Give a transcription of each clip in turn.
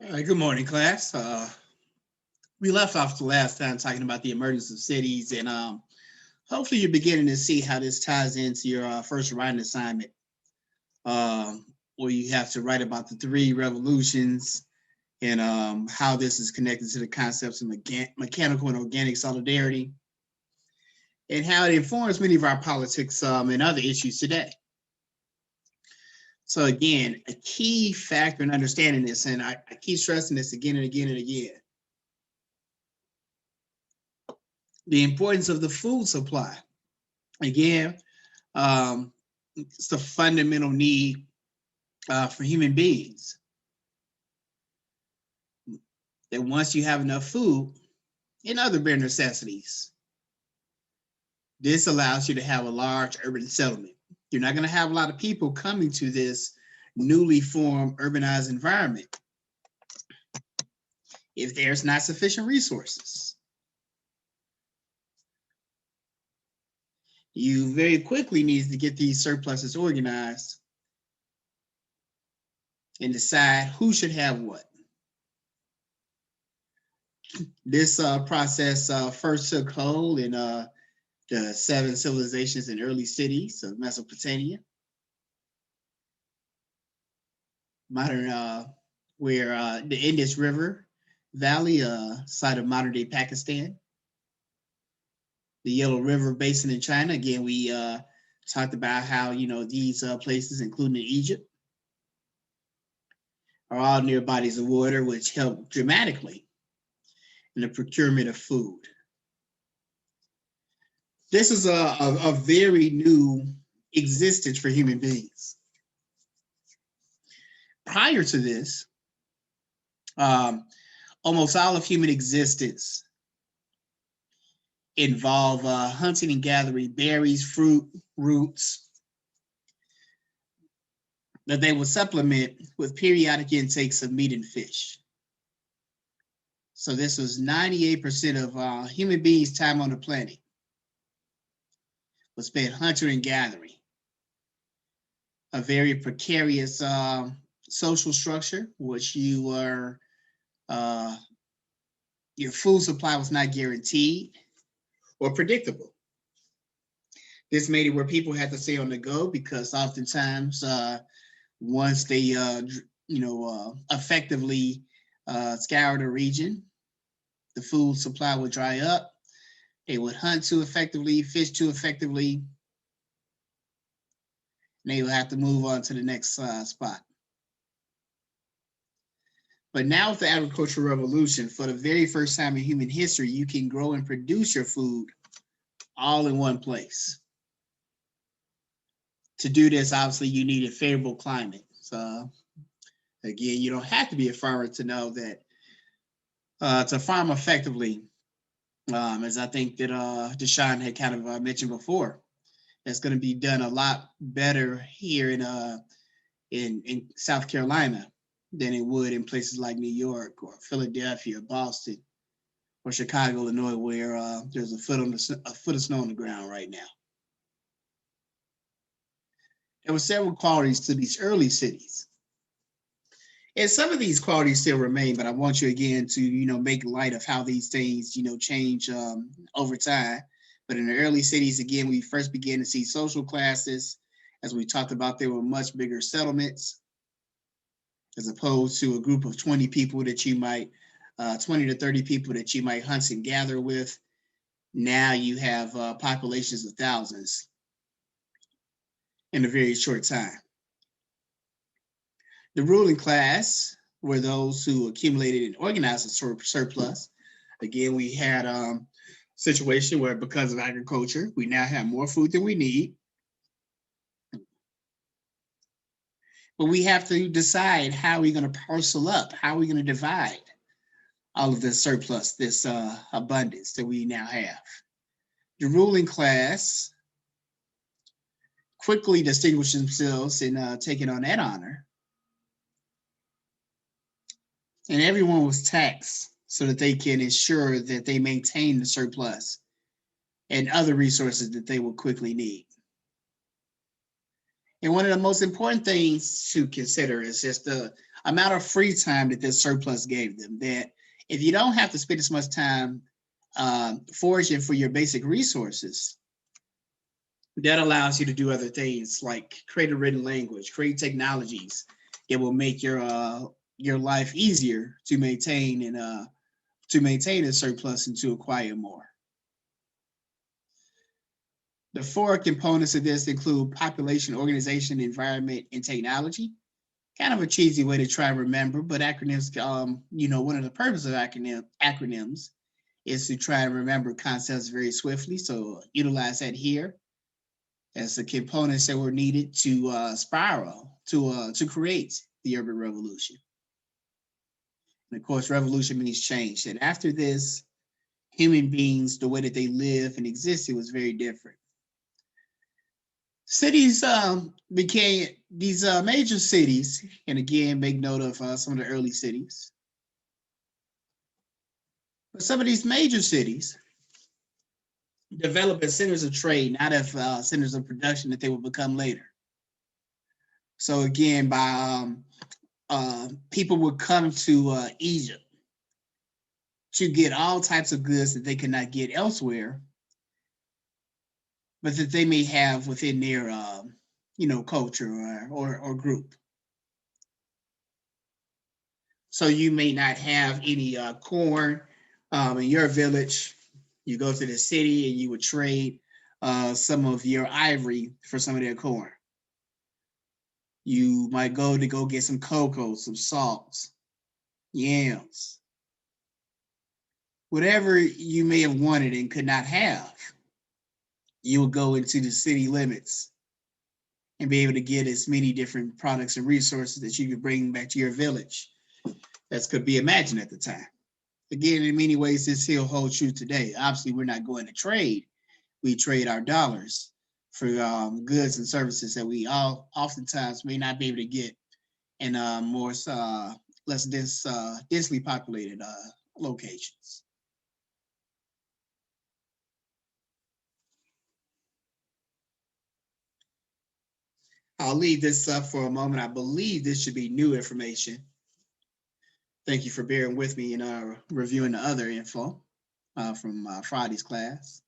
All right, good morning, class. We left off the last time talking about the emergence of cities, and hopefully you're beginning to see how this ties into your first writing assignment, where you have to write about the three revolutions and how this is connected to the concepts of mechanical and organic solidarity, and how it informs many of our politics and other issues today. So again, a key factor in understanding this, and I keep stressing this again and again and again, the importance of the food supply. Again, it's the fundamental need for human beings. That once you have enough food and other bare necessities, this allows you to have a large urban settlement. You're not going to have a lot of people coming to this newly formed urbanized environment if there's not sufficient resources. You very quickly need to get these surpluses organized and decide who should have what. This process first took hold in the seven civilizations and early cities of Mesopotamia, modern where the Indus River Valley, site of modern day Pakistan, the Yellow River Basin in China. Again, we talked about how these places, including Egypt, are all near bodies of water, which help dramatically in the procurement of food. This is a very new existence for human beings. Prior to this, almost all of human existence involve hunting and gathering berries, fruit, roots that they will supplement with periodic intakes of meat and fish. So this was 98% of human beings' time on the planet was spent hunting and gathering. A very precarious social structure, which you were, your food supply was not guaranteed or predictable. This made it where people had to stay on the go because oftentimes, once they, effectively scoured a region, the food supply would dry up. They would hunt too effectively, fish too effectively, and they would have to move on to the next spot. But now with the agricultural revolution, for the very first time in human history, you can grow and produce your food all in one place. To do this, obviously, you need a favorable climate. So again, you don't have to be a farmer to know that to farm effectively, as I think that Deshaun had kind of mentioned before, it's going to be done a lot better here in South Carolina than it would in places like New York or Philadelphia or Boston or Chicago, Illinois, where there's a foot of snow on the ground right now. There were several qualities to these early cities. And some of these qualities still remain, but I want you again to, make light of how these things, change over time. But in the early cities, again, we first began to see social classes. As we talked about, there were much bigger settlements as opposed to a group of 20 people that you might, 20 to 30 people that you might hunt and gather with. Now you have populations of thousands in a very short time. The ruling class were those who accumulated and organized a surplus. Again, we had a situation where because of agriculture, we now have more food than we need. But we have to decide how we're going to parcel up, how we're going to divide all of this surplus, this abundance that we now have. The ruling class quickly distinguished themselves in taking on that honor. And everyone was taxed so that they can ensure that they maintain the surplus and other resources that they will quickly need. And one of the most important things to consider is just the amount of free time that this surplus gave them. That if you don't have to spend as much time foraging for your basic resources, that allows you to do other things like create a written language, create technologies that will make your life easier to maintain a surplus and to acquire more. The four components of this include population, organization, environment, and technology. Kind of a cheesy way to try and remember, but acronyms, one of the purposes of acronyms is to try and remember concepts very swiftly. So utilize that here as the components that were needed to spiral to create the urban revolution. And of course, revolution means change. And after this, human beings, the way that they live and existed was very different. Cities became these major cities, and again, make note of some of the early cities. But some of these major cities develop as centers of trade, not as centers of production that they will become later. So again, by people would come to Egypt to get all types of goods that they could not get elsewhere, but that they may have within their culture or group. So you may not have any corn in your village. You go to the city and you would trade some of your ivory for some of their corn. You might go get some cocoa, some salts, yams, whatever you may have wanted and could not have. You would go into the city limits and be able to get as many different products and resources that you could bring back to your village as could be imagined at the time. Again, in many ways, this still holds true today. Obviously, we're not going to trade. We trade our dollars for goods and services that we all oftentimes may not be able to get in more less densely populated locations. I'll leave this up for a moment. I believe this should be new information. Thank you for bearing with me in reviewing the other info from Friday's class.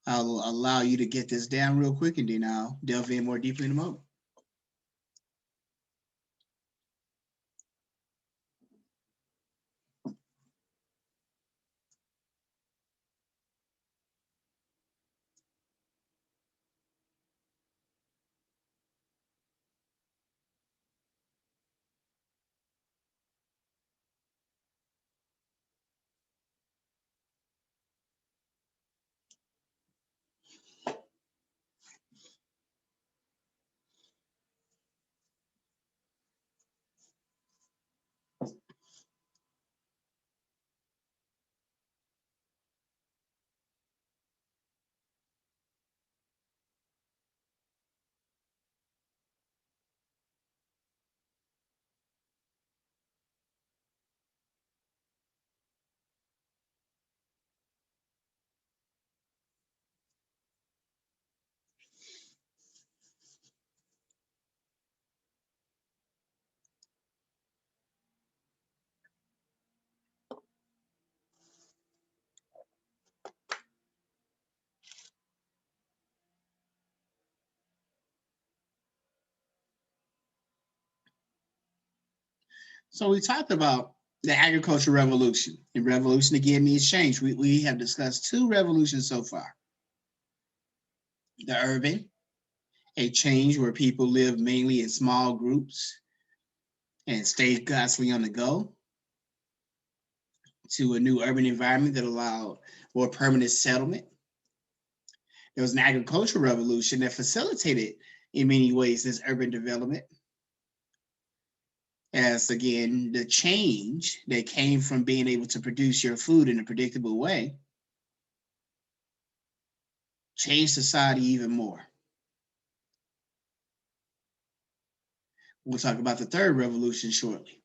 I'll allow you to get this down real quick and then I'll delve in more deeply in a moment. So we talked about the agricultural revolution. And revolution again means change. We have discussed two revolutions so far. The urban, a change where people live mainly in small groups and stay constantly on the go, to a new urban environment that allowed more permanent settlement. There was an agricultural revolution that facilitated, in many ways, this urban development. As again, the change that came from being able to produce your food in a predictable way changed society even more. We'll talk about the third revolution shortly.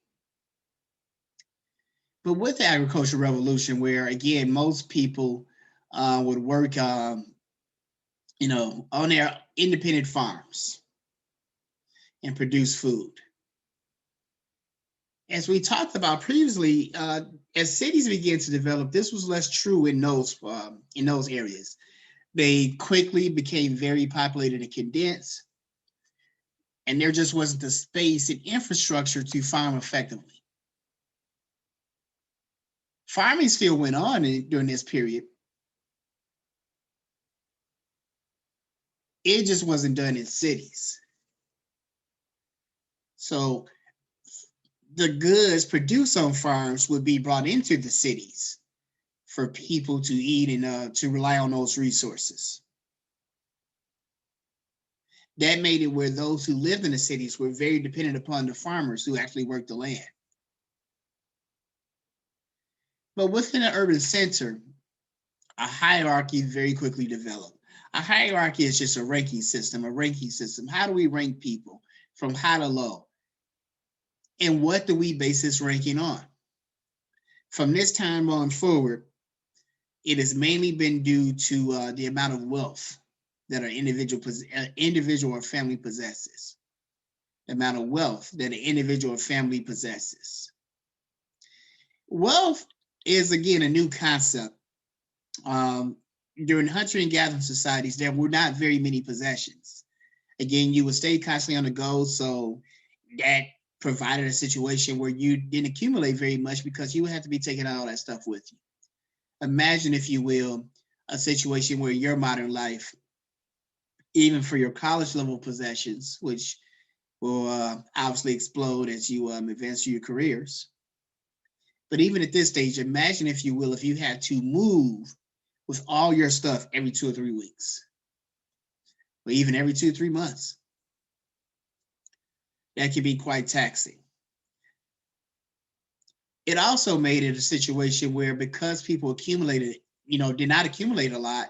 But with the agricultural revolution, where again, most people would work on their independent farms and produce food. As we talked about previously, as cities began to develop, this was less true in those areas. They quickly became very populated and condensed, and there just wasn't the space and infrastructure to farm effectively. Farming still went on during this period. It just wasn't done in cities. So the goods produced on farms would be brought into the cities for people to eat and to rely on those resources. That made it where those who lived in the cities were very dependent upon the farmers who actually worked the land. But within an urban center, a hierarchy very quickly developed. A hierarchy is just a ranking system, How do we rank people from high to low? And what do we base this ranking on? From this time on forward, it has mainly been due to the amount of wealth that an individual or family possesses. The amount of wealth that an individual or family possesses. Wealth is, again, a new concept. During hunter and gathering societies, there were not very many possessions. Again, you would stay constantly on the go, so that provided a situation where you didn't accumulate very much because you would have to be taking all that stuff with you. Imagine, if you will, a situation where your modern life, even for your college level possessions, which will obviously explode as you advance through your careers. But even at this stage, imagine, if you will, if you had to move with all your stuff every 2 or 3 weeks, or even every 2 or 3 months. That could be quite taxing. It also made it a situation where, because people did not accumulate a lot,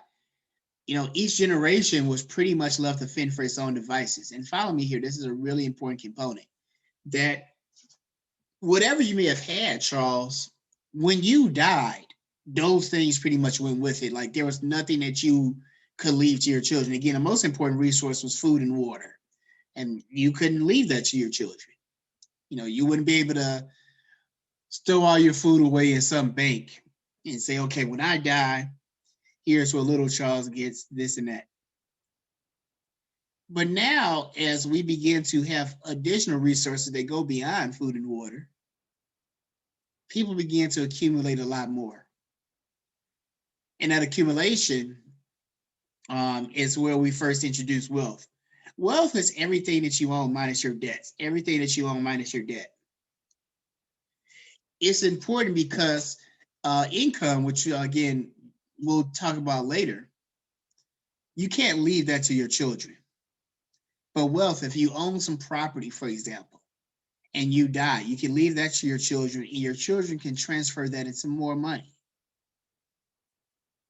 each generation was pretty much left to fend for its own devices. And follow me here, this is a really important component, that whatever you may have had, Charles, when you died, those things pretty much went with it. Like, there was nothing that you could leave to your children. Again, the most important resource was food and water. And you couldn't leave that to your children. You wouldn't be able to stow all your food away in some bank and say, okay, when I die, here's what little Charles gets, this and that. But now, as we begin to have additional resources that go beyond food and water, people begin to accumulate a lot more. And that accumulation is where we first introduce wealth. Wealth is everything that you own minus your debts. Everything that you own minus your debt. It's important because income, which again we'll talk about later, you can't leave that to your children. But wealth, if you own some property, for example, and you die, you can leave that to your children, and your children can transfer that into more money.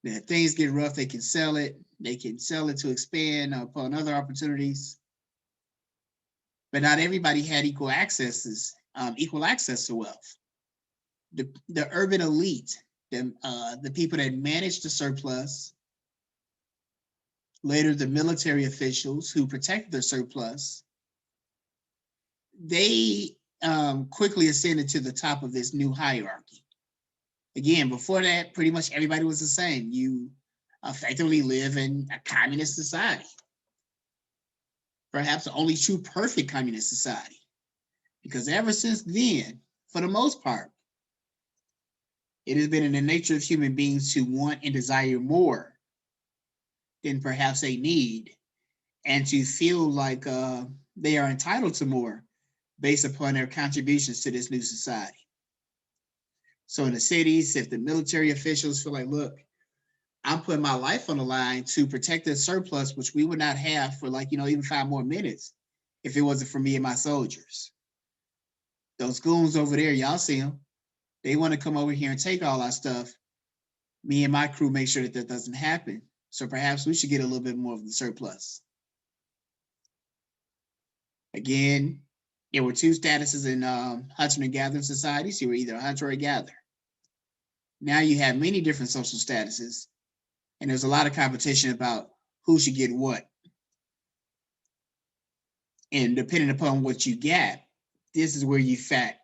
If things get rough, they can sell it. They can sell it to expand upon other opportunities. But not everybody had equal access to wealth. The urban elite, the people that managed the surplus, later the military officials who protected the surplus, they quickly ascended to the top of this new hierarchy. Again, before that, pretty much everybody was the same. You effectively live in a communist society. Perhaps the only true perfect communist society. Because ever since then, for the most part, it has been in the nature of human beings to want and desire more than perhaps they need, and to feel like they are entitled to more based upon their contributions to this new society. So in the cities, if the military officials feel like, look, I'm putting my life on the line to protect this surplus, which we would not have for even 5 more minutes if it wasn't for me and my soldiers. Those goons over there, y'all see them. They want to come over here and take all our stuff. Me and my crew make sure that doesn't happen. So perhaps we should get a little bit more of the surplus. Again, there were 2 statuses in hunter and gathering societies. You were either a hunter or a gatherer. Now you have many different social statuses, and there's a lot of competition about who should get what. And depending upon what you get, this is where you fit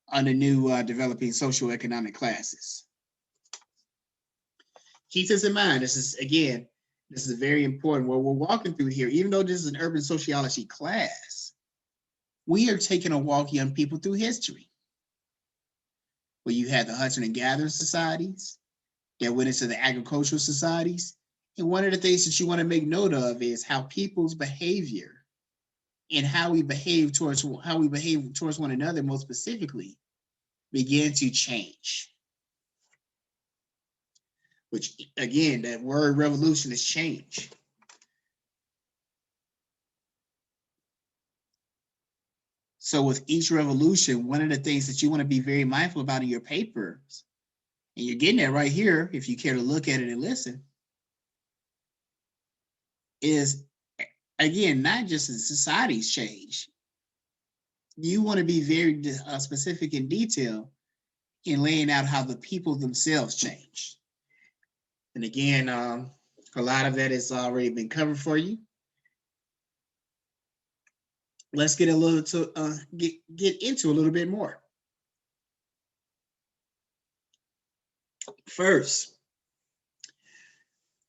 on the new developing socioeconomic classes. Keep this in mind. This is very important. What we're walking through here, even though this is an urban sociology class, we are taking a walk, young people, through history. Where you had the hunter and gatherer societies that went into the agricultural societies. And one of the things that you want to make note of is how people's behavior and how we behave towards one another, most specifically, began to change. Which, again, that word revolution is change. So with each revolution, one of the things that you want to be very mindful about in your papers, and you're getting that right here, if you care to look at it and listen, is, again, not just as societies change. You want to be very specific in detail in laying out how the people themselves change. And again, a lot of that has already been covered for you. Let's get get into a little bit more. First,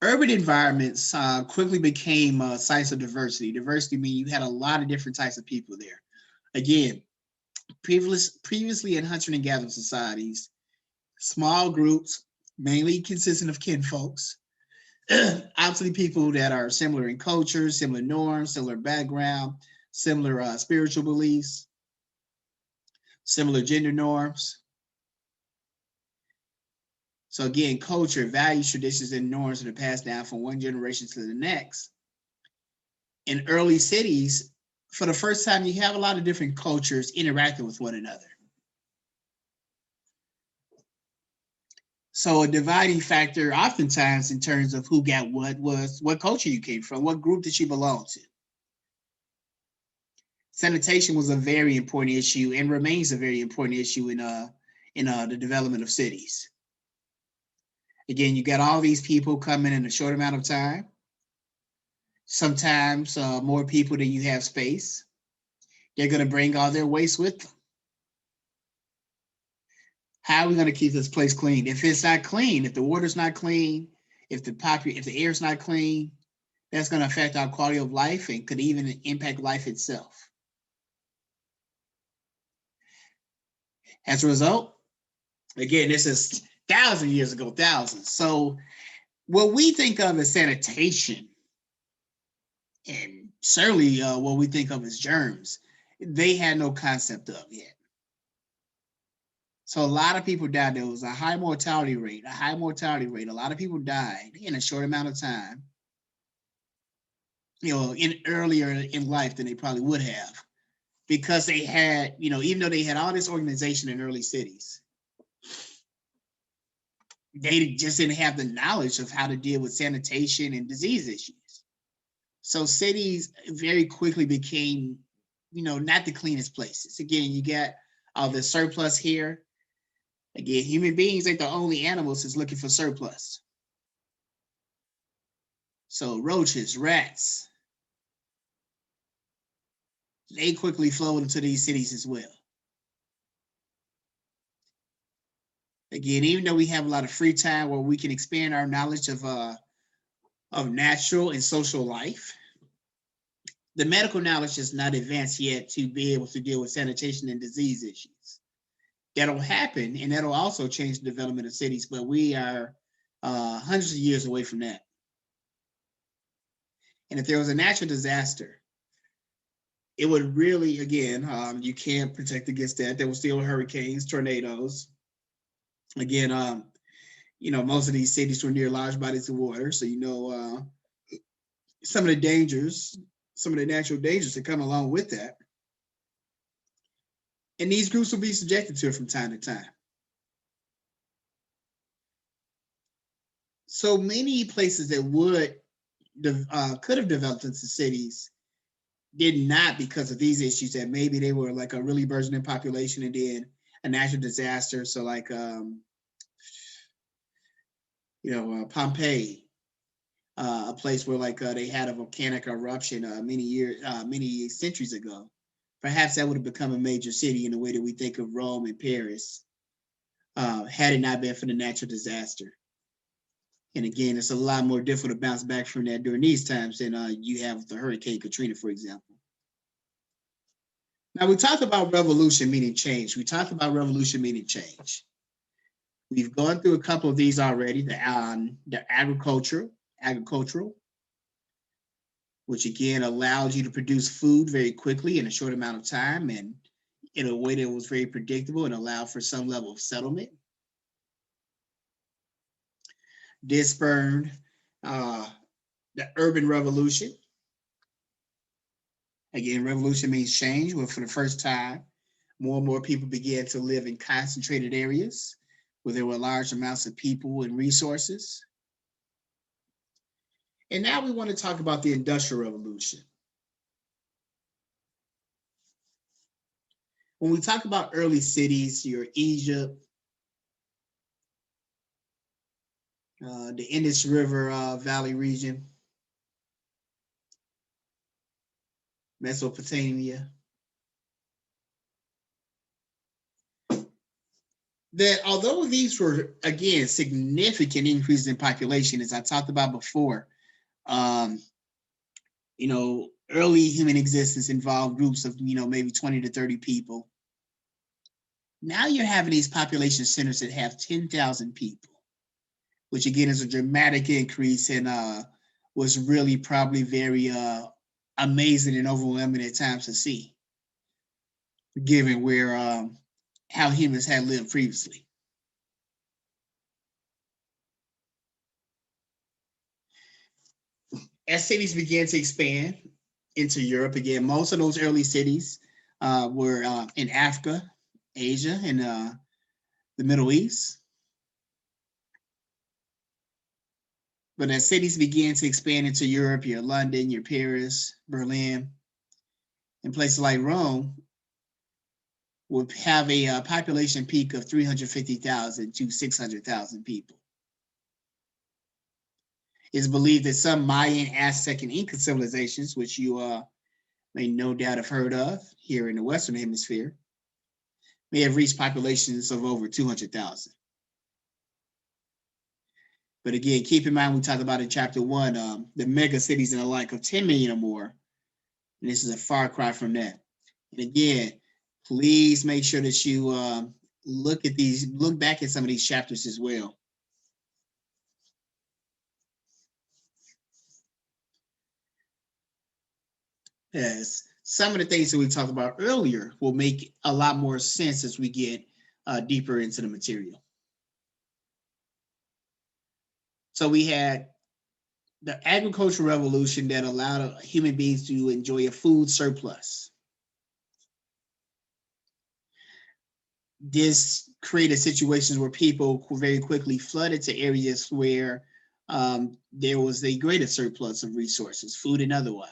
urban environments quickly became sites of diversity. Diversity means you had a lot of different types of people there. Again, previously in hunter and gathering societies, small groups, mainly consisting of kinfolks, obviously people that are similar in culture, similar norms, similar background, similar spiritual beliefs, similar gender norms. So again, culture, values, traditions, and norms that are passed down from one generation to the next. In early cities, for the first time, you have a lot of different cultures interacting with one another. So a dividing factor oftentimes in terms of who got what was what culture you came from, what group did you belong to. Sanitation was a very important issue and remains a very important issue in the development of cities. Again, you got all these people coming in a short amount of time. Sometimes more people than you have space. They're going to bring all their waste with them. How are we going to keep this place clean? If it's not clean, if the water's not clean, if the air's not clean, that's going to affect our quality of life and could even impact life itself. As a result, again, this is thousands of years ago, thousands. So what we think of as sanitation, and certainly what we think of as germs, they had no concept of yet. So a lot of people died. There was a high mortality rate. A lot of people died in a short amount of time, earlier in life than they probably would have, because they had, even though they had all this organization in early cities, they just didn't have the knowledge of how to deal with sanitation and disease issues. So cities very quickly became, not the cleanest places. Again, you got all the surplus here. Again, human beings ain't the only animals that's looking for surplus. So roaches, rats, they quickly flowed into these cities as well. Again, even though we have a lot of free time where we can expand our knowledge of natural and social life, the medical knowledge is not advanced yet to be able to deal with sanitation and disease issues. That'll happen, and that'll also change the development of cities, but we are hundreds of years away from that. And if there was a natural disaster, it would really, again, you can't protect against that. There were still hurricanes, tornadoes. Again, most of these cities were near large bodies of water, so some of the dangers, some of the natural dangers that come along with that. And these groups will be subjected to it from time to time. So many places that could have developed into cities did not, because of these issues, that maybe they were like a really burgeoning population and then a natural disaster. So like, Pompeii, a place where like they had a volcanic eruption many centuries ago. Perhaps that would have become a major city in the way that we think of Rome and Paris, had it not been for the natural disaster. And again, it's a lot more difficult to bounce back from that during these times than you have with the Hurricane Katrina, for example. Now, we talked about revolution meaning change. We talked about revolution meaning change. We've gone through a couple of these already. The agricultural, which again allowed you to produce food very quickly in a short amount of time and in a way that was very predictable and allowed for some level of settlement. This spurred the urban revolution. Again, revolution means change, where for the first time, more and more people began to live in concentrated areas where there were large amounts of people and resources. And now we want to talk about the Industrial Revolution. When we talk about early cities, your Egypt, the Indus River Valley region, Mesopotamia, that although these were, again, significant increases in population, as I talked about before, early human existence involved groups of, maybe 20 to 30 people. Now you're having these population centers that have 10,000 people, which again is a dramatic increase and was really probably very amazing and overwhelming at times to see, given where how humans had lived previously. As cities began to expand into Europe again, most of those early cities were in Africa, Asia, and the Middle East. But as cities began to expand into Europe, your London, your Paris, Berlin, and places like Rome would have a population peak of 350,000 to 600,000 people. It's believed that some Mayan, Aztec, and Inca civilizations, which you may no doubt have heard of here in the Western Hemisphere, may have reached populations of over 200,000. But again, keep in mind, we talked about in chapter 1, the mega cities and the like of 10 million or more. And this is a far cry from that. And again, please make sure that you look back at some of these chapters as well. Yes, some of the things that we talked about earlier will make a lot more sense as we get deeper into the material. So we had the agricultural revolution that allowed human beings to enjoy a food surplus. This created situations where people very quickly flooded to areas where there was a greater surplus of resources, food and otherwise.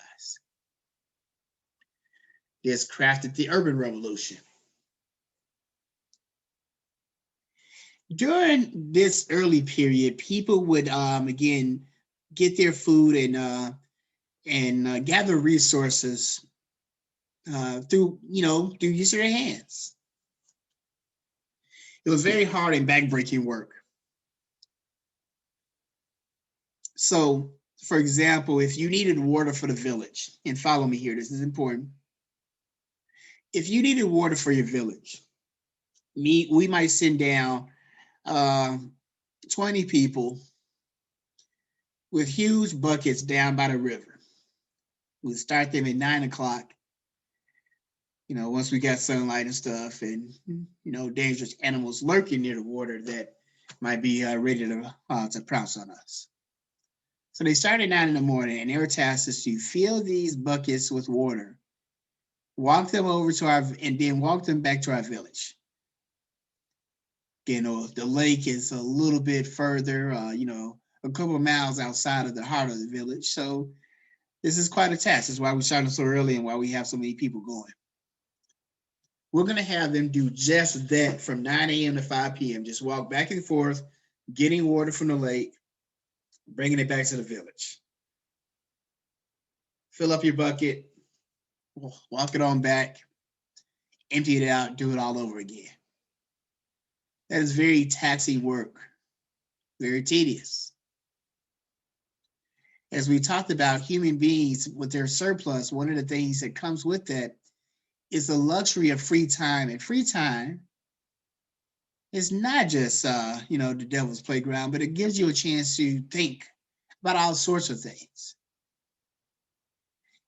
This crafted the urban revolution. During this early period, people would again get their food and gather resources through use of their hands. It was very hard and backbreaking work. So, for example, if you needed water for the village, and follow me here, this is important. If you needed water for your village, we might send down 20 people with huge buckets down by the river. We'd start them at 9 o'clock. Once we got sunlight and stuff, and dangerous animals lurking near the water that might be ready to pounce on us. So they started at 9 in the morning, and they were tasked to fill these buckets with water, walk them over and then walk them back to our village. The lake is a little bit further, a couple of miles outside of the heart of the village. So this is quite a task. That's why we started so early and why we have so many people going. We're going to have them do just that from 9 a.m. to 5 p.m. Just walk back and forth, getting water from the lake, bringing it back to the village. Fill up your bucket, walk it on back, empty it out, do it all over again. That is very taxing work, very tedious. As we talked about human beings with their surplus, one of the things that comes with that is the luxury of free time. And free time is not just, the devil's playground, but it gives you a chance to think about all sorts of things.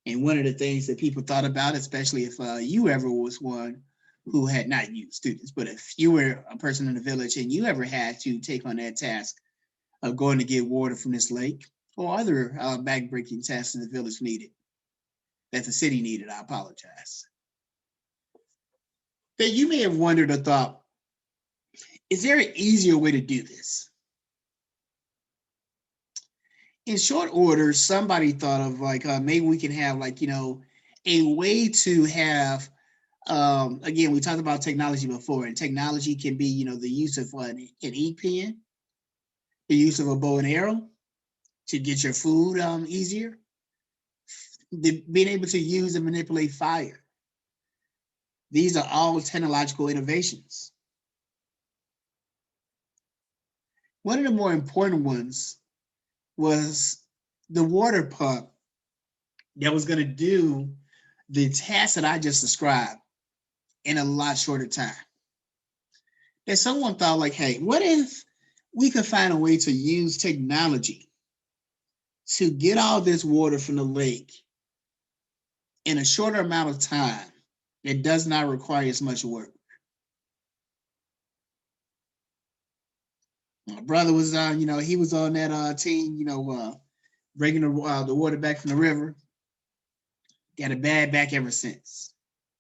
And one of the things that people thought about, especially if you ever was one who had not you students, but if you were a person in the village and you ever had to take on that task of going to get water from this lake or other backbreaking tasks that the village needed, that the city needed, I apologize. That you may have wondered or thought, is there an easier way to do this? In short order, somebody thought of maybe we can have a way to have again, we talked about technology before, and technology can be the use of an ink pen, the use of a bow and arrow to get your food easier, being able to use and manipulate fire. These are all technological innovations. One of the more important ones was the water pump that was going to do the task that I just described in a lot shorter time. And someone thought hey, what if we could find a way to use technology to get all this water from the lake in a shorter amount of time that does not require as much work? My brother was he was on that team, bringing the water back from the river. Got a bad back ever since.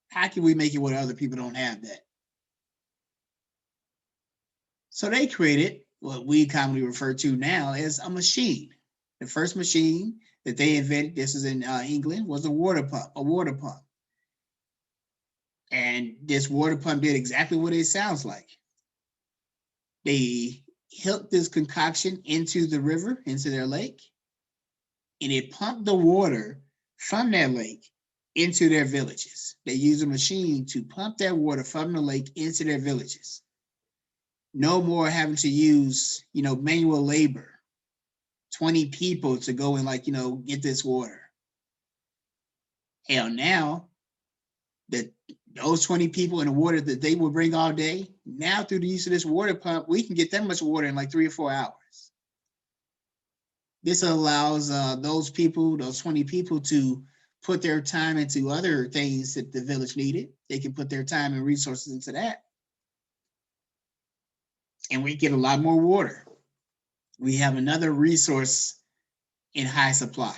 How can we make it where other people don't have that? So they created what we commonly refer to now as a machine. The first machine that they invented, this is in England, was a water pump. And this water pump did exactly what it sounds like. They hooked this concoction into the river, into their lake, and it pumped the water from that lake into their villages. They used a machine to pump that water from the lake into their villages. No more having to use, manual labor, 20 people to go and get this water. Hell, now that those 20 people in the water that they will bring all day, now through the use of this water pump, we can get that much water in 3 or 4 hours. This allows those 20 people to put their time into other things that the village needed. They can put their time and resources into that. And we get a lot more water. We have another resource in high supply.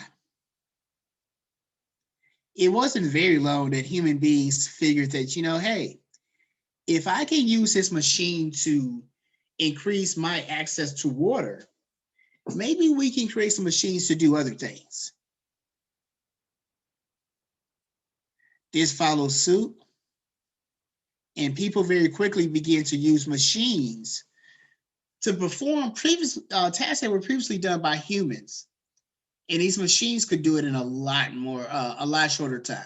It wasn't very long that human beings figured that, hey, if I can use this machine to increase my access to water, maybe we can create some machines to do other things. This follows suit, and people very quickly began to use machines to perform previous tasks that were previously done by humans. And these machines could do it in a lot shorter time.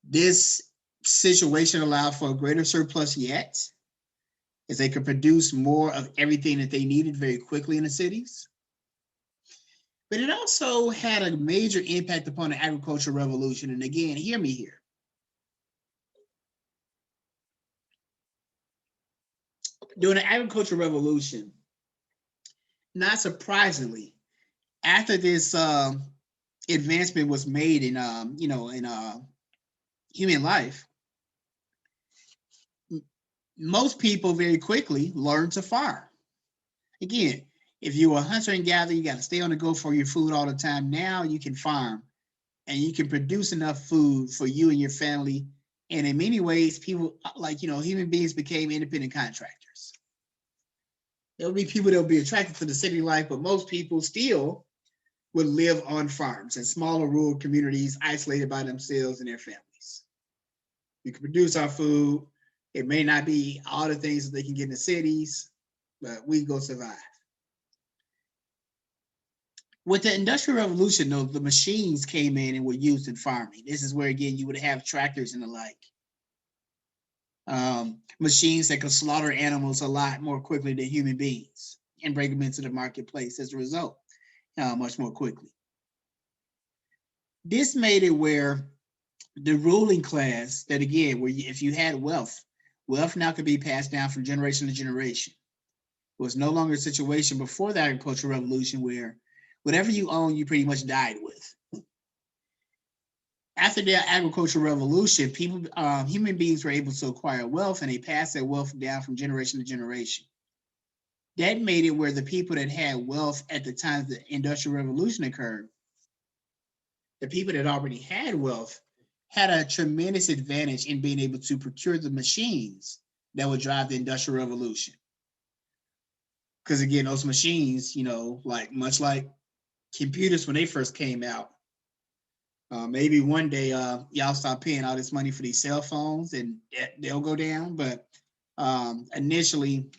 This situation allowed for a greater surplus yet, as they could produce more of everything that they needed very quickly in the cities. But it also had a major impact upon the agricultural revolution. And again, hear me here. During the agricultural revolution, not surprisingly, after this advancement was made in human life, most people very quickly learned to farm. Again, if you're a hunter and gatherer, you got to stay on the go for your food all the time. Now you can farm and you can produce enough food for you and your family. And in many ways, people human beings became independent contractors. There'll be people that'll be attracted to the city life, but most people still would live on farms in smaller rural communities, isolated by themselves and their families. We can produce our food. It may not be all the things that they can get in the cities, but we go survive. With the Industrial Revolution, though, the machines came in and were used in farming. This is where, again, you would have tractors and the like. Machines that could slaughter animals a lot more quickly than human beings and bring them into the marketplace as a result, much more quickly. This made it where the ruling class, that again, where if you had wealth, wealth now could be passed down from generation to generation. It was no longer a situation before the agricultural revolution where whatever you own, you pretty much died with. After the agricultural revolution, human beings were able to acquire wealth, and they passed that wealth down from generation to generation. That made it where the people that had wealth at the time the industrial revolution occurred, the people that already had wealth, had a tremendous advantage in being able to procure the machines that would drive the industrial revolution. Because again, those machines, like much like computers when they first came out, maybe one day y'all stop paying all this money for these cell phones and they'll go down. But initially,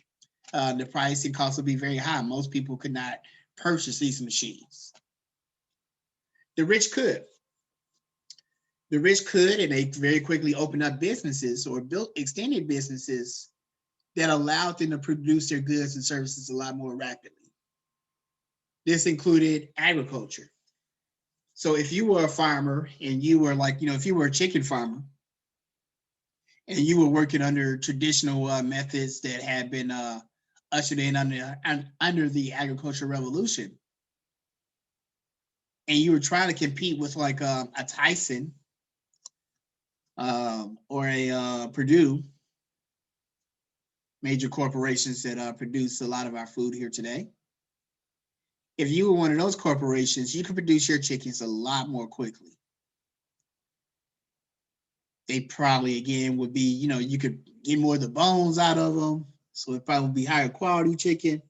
the price and cost will be very high. Most people could not purchase these machines. The rich could. The rich could, and they very quickly opened up businesses or built extended businesses that allowed them to produce their goods and services a lot more rapidly. This included agriculture. So if you were a farmer and you were if you were a chicken farmer and you were working under traditional methods that had been ushered in under the agricultural revolution, and you were trying to compete with like a Tyson or a Purdue, major corporations that produce a lot of our food here today. If you were one of those corporations, you could produce your chickens a lot more quickly. They probably, again, would be, you could get more of the bones out of them. So it probably would be higher quality chicken.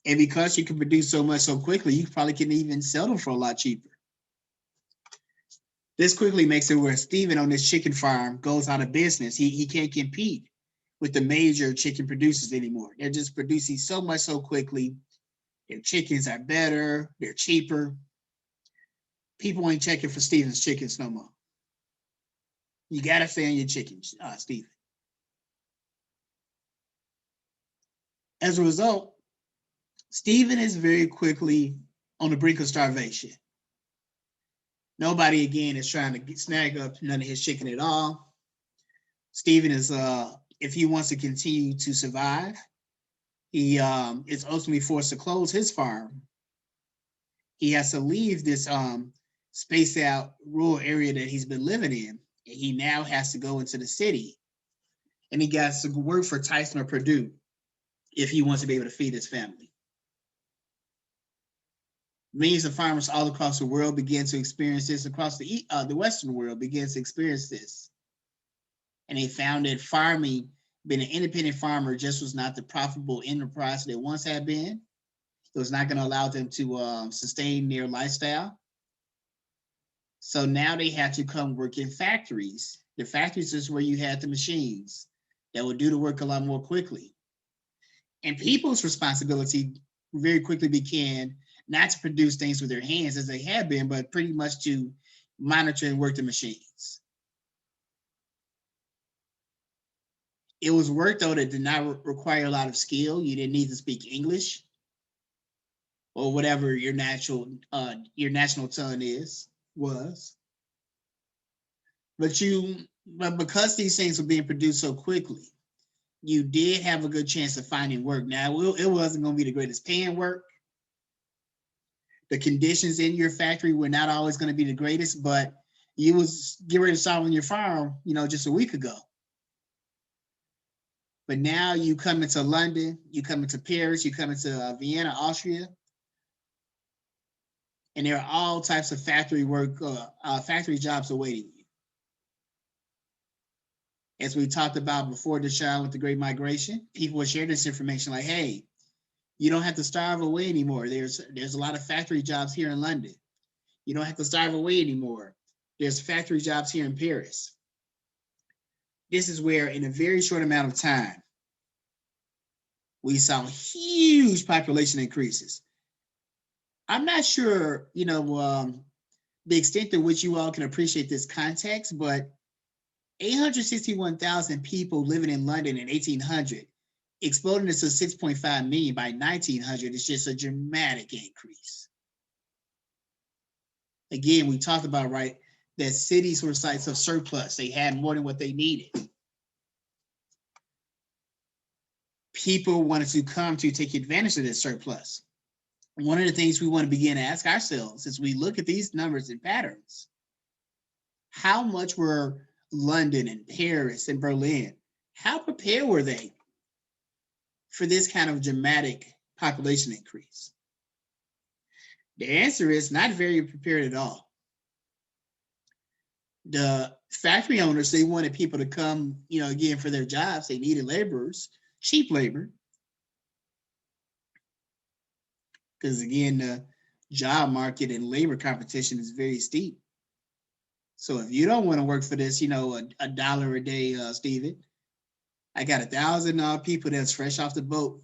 And because you can produce so much so quickly, you probably can even sell them for a lot cheaper. This quickly makes it where Steven on this chicken farm goes out of business. He can't compete with the major chicken producers anymore. They're just producing so much so quickly. Their chickens are better. They're cheaper. People ain't checking for Steven's chickens no more. You got to stay on your chickens, Steven. As a result, Steven is very quickly on the brink of starvation. Nobody, again, is trying to snag up none of his chicken at all. Steven is, if he wants to continue to survive, he is ultimately forced to close his farm. He has to leave this spaced out rural area that he's been living in. And he now has to go into the city. And he got to work for Tyson or Purdue if he wants to be able to feed his family. Millions of farmers all across the world begin to experience this, across the Western world begins to experience this. And they found that farming, being an independent farmer, just was not the profitable enterprise that it once had been. It was not going to allow them to sustain their lifestyle. So now they have to come work in factories. The factories is where you had the machines that would do the work a lot more quickly. And people's responsibility very quickly became not to produce things with their hands as they had been, but pretty much to monitor and work the machines. It was work, though, that did not require a lot of skill. You didn't need to speak English or whatever your national tongue was. But because these things were being produced so quickly, you did have a good chance of finding work. Now, it wasn't going to be the greatest paying work. The conditions in your factory were not always going to be the greatest, but you was getting ready to start on your farm, just a week ago. But now you come into London, you come into Paris, you come into Vienna, Austria, and there are all types of factory jobs awaiting you. As we talked about before, Deshaun, with the Great Migration, people will share this information like, hey, you don't have to starve away anymore. There's a lot of factory jobs here in London. You don't have to starve away anymore. There's factory jobs here in Paris. This is where, in a very short amount of time, we saw huge population increases. I'm not sure, the extent to which you all can appreciate this context, but 861,000 people living in London in 1800, exploding to 6.5 million by 1900 is just a dramatic increase. Again, we talked about, right, that cities were sites of surplus. They had more than what they needed. People wanted to come to take advantage of this surplus. One of the things we want to begin to ask ourselves as we look at these numbers and patterns, how much were London and Paris and Berlin, how prepared were they for this kind of dramatic population increase? The answer is not very prepared at all. The factory owners, they wanted people to come, again, for their jobs. They needed laborers, cheap labor. Because again, the job market and labor competition is very steep. So if you don't want to work for this, a dollar a day, Stephen, I got 1,000 people that's fresh off the boat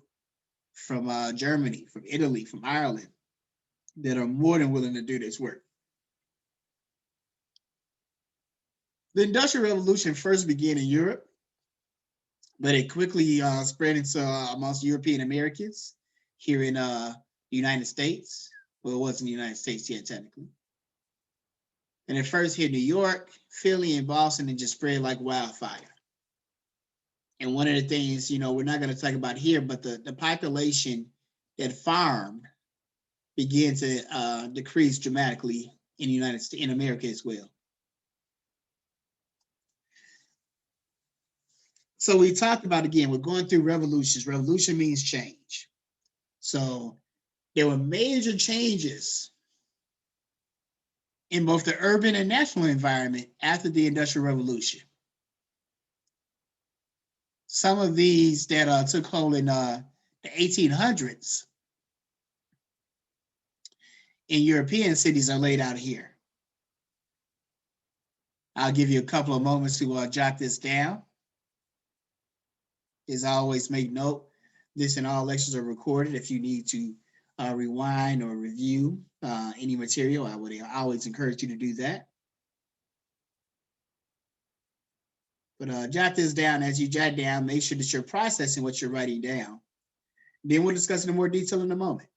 from Germany, from Italy, from Ireland, that are more than willing to do this work. The Industrial Revolution first began in Europe, but it quickly spread into amongst European Americans here in the United States. Well, it wasn't the United States yet, technically. And it first hit New York, Philly, and Boston, and just spread like wildfire. And one of the things, we're not going to talk about here, but the population that farmed began to decrease dramatically in the United States, in America as well. So we talked about, again, we're going through revolutions. Revolution means change. So there were major changes in both the urban and national environment after the Industrial Revolution. Some of these that took hold in the 1800s in European cities are laid out here. I'll give you a couple of moments to jot this down. As I always make note, this and all lectures are recorded. If you need to rewind or review any material, I would always encourage you to do that. But jot this down. As you jot down, make sure that you're processing what you're writing down. Then we'll discuss it in more detail in a moment.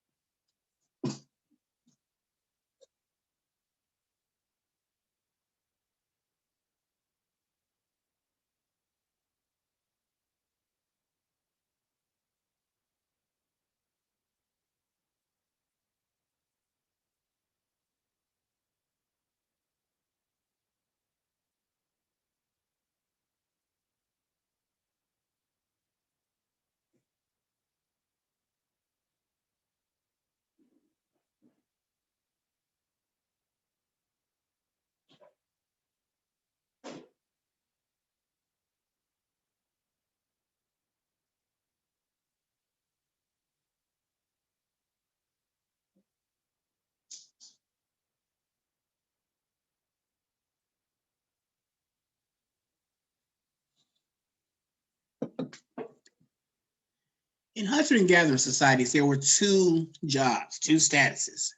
In hunter and gathering societies, there were two jobs, two statuses.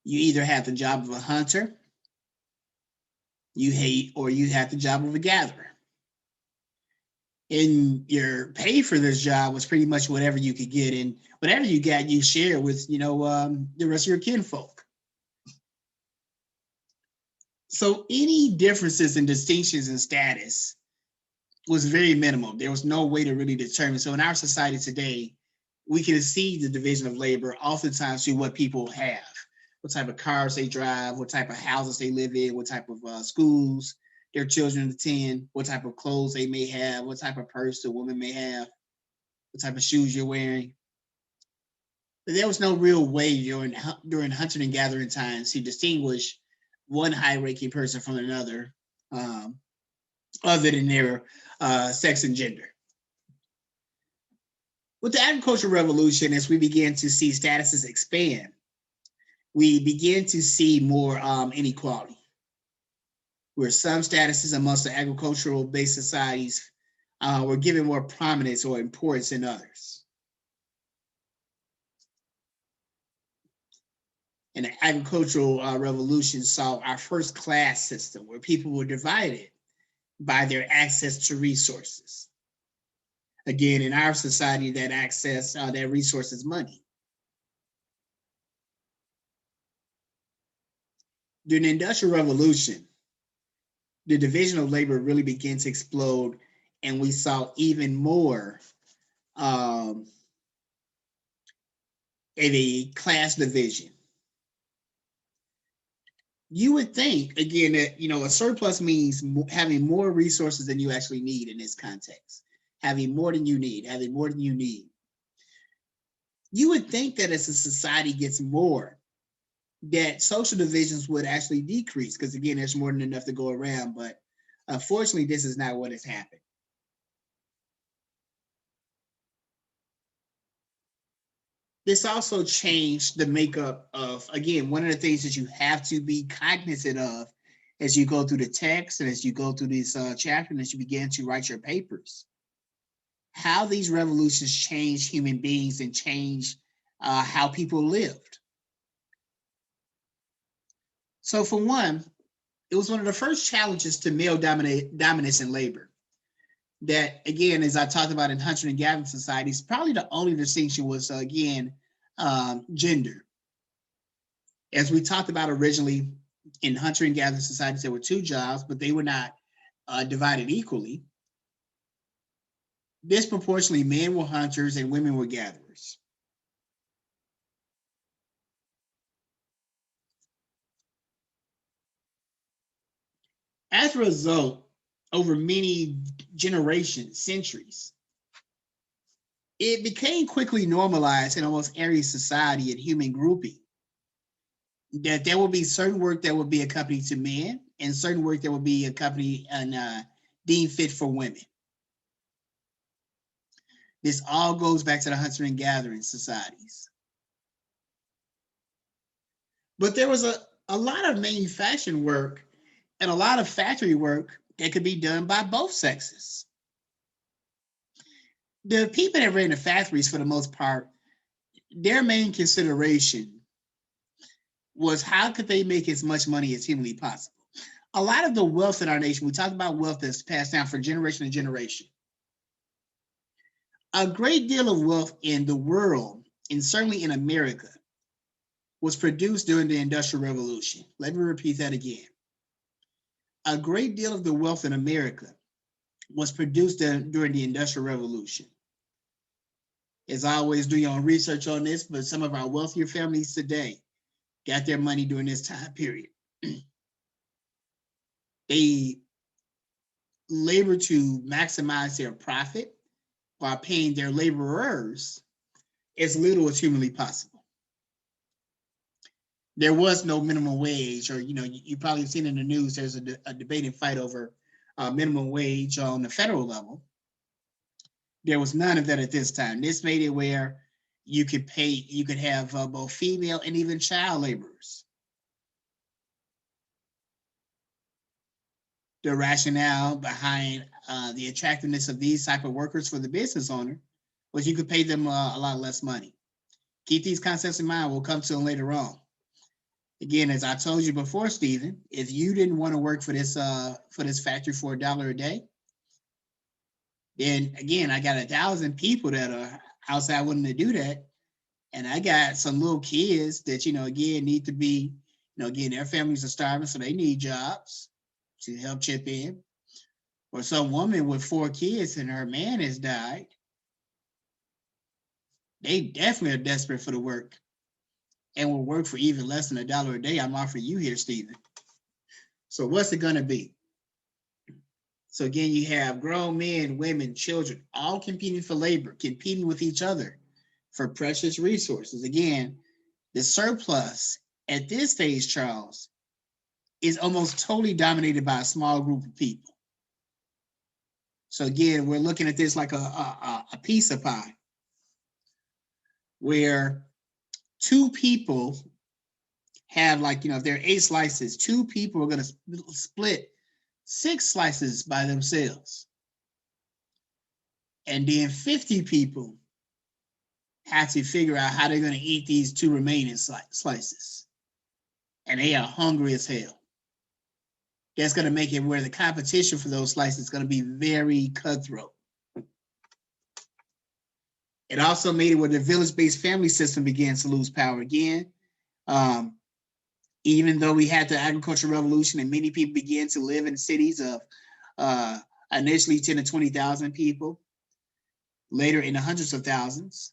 You either had the job of a hunter, or you had the job of a gatherer. And your pay for this job was pretty much whatever you could get, and whatever you got, you share with the rest of your kinfolk. So any differences and distinctions in status was very minimal. There was no way to really determine. So in our society today, we can see the division of labor oftentimes through what people have, what type of cars they drive, what type of houses they live in, what type of schools their children attend, what type of clothes they may have, what type of purse the woman may have, what type of shoes you're wearing. But there was no real way during hunting and gathering times to distinguish one high-ranking person from another, other than their sex and gender. With the agricultural revolution, as we began to see statuses expand, we began to see more inequality, where some statuses amongst the agricultural-based societies were given more prominence or importance than others. And the agricultural revolution saw our first class system where people were divided by their access to resources. Again, in our society, that access, that resource is money. During the Industrial Revolution, the division of labor really began to explode, and we saw even more of a class division. You would think, again, that a surplus means having more resources than you actually need in this context. Having more than you need, having more than you need. You would think that as a society gets more, that social divisions would actually decrease, because again, there's more than enough to go around. But unfortunately, this is not what has happened. This also changed the makeup of, again, one of the things that you have to be cognizant of as you go through the text and as you go through this chapter and as you begin to write your papers. How these revolutions change human beings and change how people lived. So for one, it was one of the first challenges to male dominance in labor. That, again, as I talked about in hunter and gathering societies, probably the only distinction was, again, gender. As we talked about originally, in hunter and gathering societies, there were two jobs, but they were not divided equally. Disproportionately, men were hunters and women were gatherers. As a result, over many generations, centuries, it became quickly normalized in almost every society and human grouping that there will be certain work that will be accompanied to men and certain work that will be accompanied and deemed fit for women. This all goes back to the hunter and gathering societies. But there was a lot of manufacturing work and a lot of factory work that could be done by both sexes. The people that ran the factories, for the most part, their main consideration was how could they make as much money as humanly possible. A lot of the wealth in our nation, we talk about wealth that's passed down from generation to generation. A great deal of wealth in the world, and certainly in America, was produced during the Industrial Revolution. Let me repeat that again. A great deal of the wealth in America was produced during the Industrial Revolution. As I always do your own research on this, but some of our wealthier families today got their money during this time period. They labor to maximize their profit while paying their laborers as little as humanly possible. There was no minimum wage, or you probably seen in the news. There's a debate and fight over minimum wage on the federal level. There was none of that at this time. This made it where you could have both female and even child laborers. The rationale behind the attractiveness of these type of workers for the business owner was you could pay them a lot less money. Keep these concepts in mind. We'll come to them later on. Again, as I told you before, Stephen, if you didn't want to work for this factory for $1 a day, then again, I got 1,000 people that are outside willing to do that, and I got some little kids that again need to be, again, their families are starving, so they need jobs to help chip in. Or some woman with 4 kids and her man has died. They definitely are desperate for the work and will work for even less than $1 a day. I'm offering you here, Stephen. So what's it going to be? So again, you have grown men, women, children, all competing for labor, competing with each other for precious resources. Again, the surplus at this stage, Charles, is almost totally dominated by a small group of people. So again, we're looking at this like a piece of pie where 2 people have, like, if there are 8 slices, 2 people are going to split 6 slices by themselves. And then 50 people have to figure out how they're going to eat these two remaining slices. And they are hungry as hell. That's going to make it where the competition for those slices is going to be very cutthroat. It also made it where the village-based family system began to lose power again. Even though we had the agricultural revolution and many people began to live in cities of initially 10 to 20,000 people, later in the hundreds of thousands.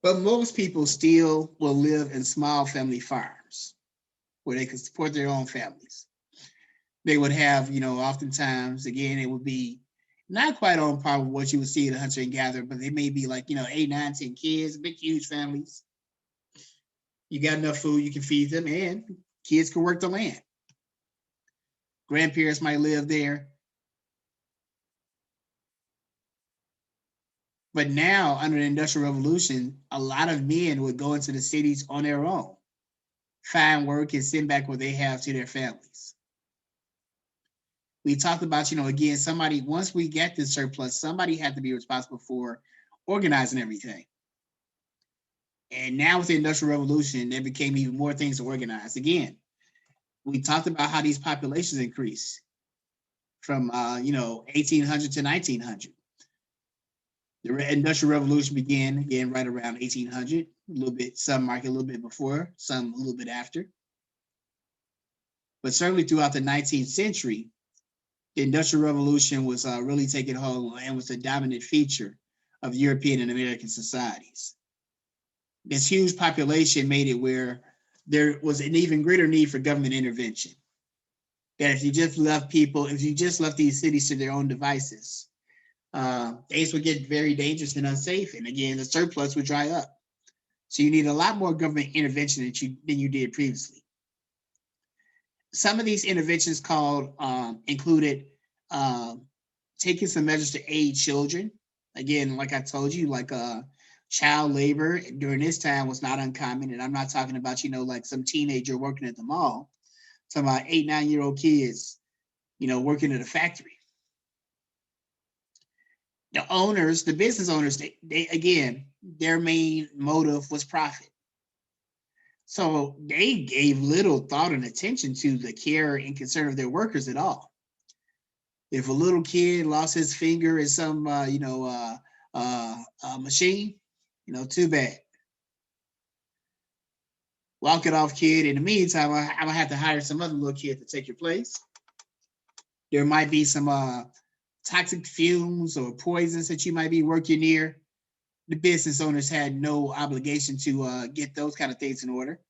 But most people still will live in small family farms where they can support their own families. They would have, oftentimes, again, it would be not quite on par with what you would see at a hunter and gatherer, but they may be like, 8, 9, 10 kids, big, huge families. You got enough food, you can feed them, and kids can work the land. Grandparents might live there. But now, under the Industrial Revolution, a lot of men would go into the cities on their own, find work, and send back what they have to their families. We talked about, again, somebody, once we get this surplus, somebody had to be responsible for organizing everything. And now with the Industrial Revolution, there became even more things to organize. Again, we talked about how these populations increased from, 1800 to 1900. The Industrial Revolution began again right around 1800, a little bit, some market a little bit before, some a little bit after. But certainly throughout the 19th century, the Industrial Revolution was really taking hold and was a dominant feature of European and American societies. This huge population made it where there was an even greater need for government intervention. That if you just left these cities to their own devices, things would get very dangerous and unsafe. And again, the surplus would dry up. So you need a lot more government intervention than you did previously. Some of these interventions included taking some measures to aid children. Again, like I told you, like child labor during this time was not uncommon. And I'm not talking about, like some teenager working at the mall. I'm talking about 8, 9-year-old kids, working at a factory. The business owners, they again, their main motive was profit. So they gave little thought and attention to the care and concern of their workers at all. If a little kid lost his finger in some, machine, too bad. Walk it off, kid. In the meantime, I'm gonna have to hire some other little kid to take your place. There might be some toxic fumes or poisons that you might be working near. The business owners had no obligation to get those kind of things in order.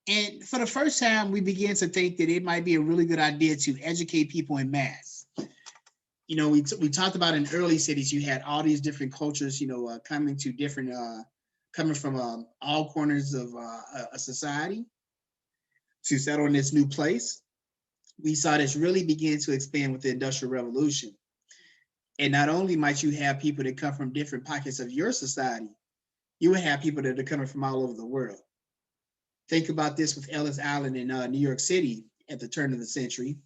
And for the first time, we began to think that it might be a really good idea to educate people in mass. We talked about in early cities, you had all these different cultures, coming from all corners of a society to settle in this new place. We saw this really begin to expand with the Industrial Revolution. And not only might you have people that come from different pockets of your society, you would have people that are coming from all over the world. Think about this with Ellis Island in New York City at the turn of the century,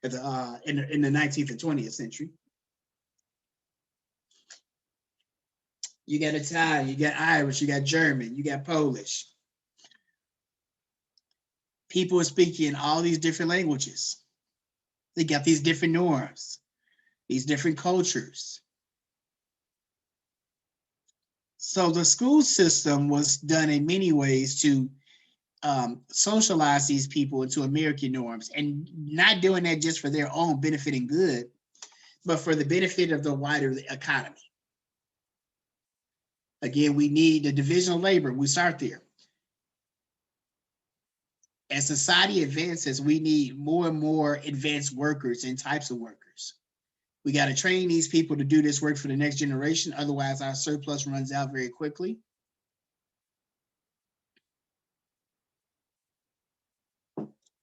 in the 19th and 20th century. You got Italian, you got Irish, you got German, you got Polish. People are speaking all these different languages. They got these different norms, these different cultures. So the school system was done in many ways to socialize these people into American norms, and not doing that just for their own benefit and good, but for the benefit of the wider economy. Again, we need the division of labor. We start there. As society advances, we need more and more advanced workers and types of workers. We got to train these people to do this work for the next generation. Otherwise, our surplus runs out very quickly.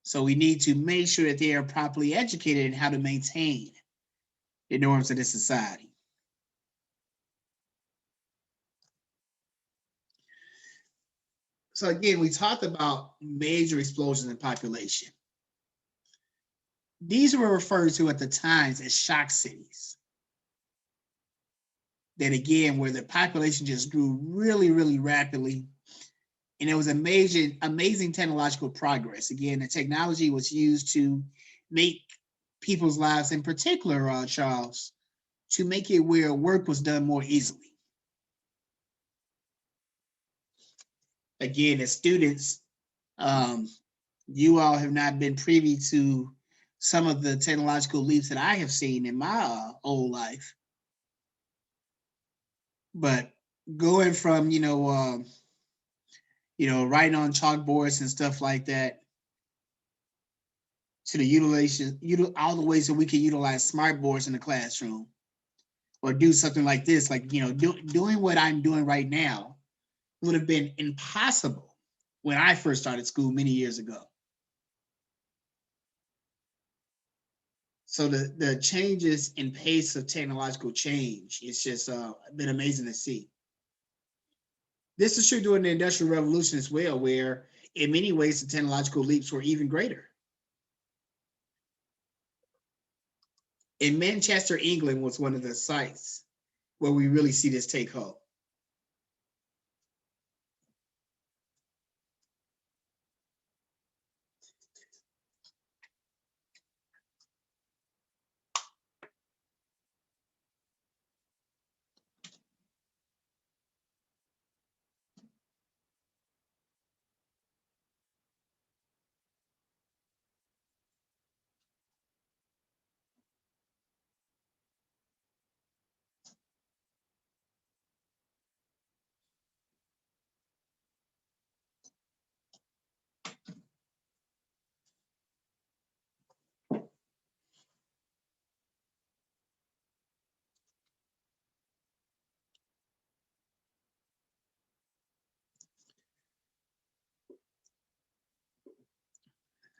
So we need to make sure that they are properly educated in how to maintain the norms of this society. So again, we talked about major explosions in population. These were referred to at the times as shock cities. That again, where the population just grew really, really rapidly. And it was amazing technological progress. Again, the technology was used to make people's lives, in particular, Charles, to make it where work was done more easily. Again, as students, um, you all have not been privy to some of the technological leaps that I have seen in my old life. But going from writing on chalkboards and stuff like that to the utilization, all the ways that we can utilize smart boards in the classroom, or do something like this, like doing what I'm doing right now would have been impossible when I first started school many years ago. So the changes in pace of technological change, it's just been amazing to see. This is true during the Industrial Revolution as well, where in many ways the technological leaps were even greater. In Manchester, England was one of the sites where we really see this take hold.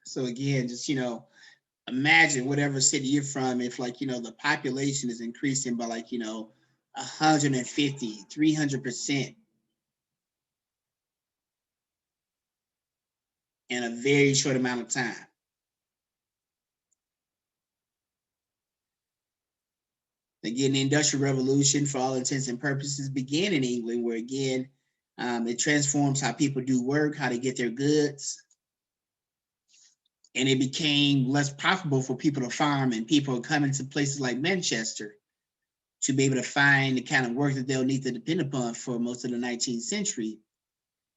So again, just imagine whatever city you're from, if the population is increasing by 150, 300% in a very short amount of time. Again, the Industrial Revolution, for all intents and purposes, began in England, where again, it transforms how people do work, how they get their goods, and it became less profitable for people to farm, and people are coming to places like Manchester to be able to find the kind of work that they'll need to depend upon for most of the 19th century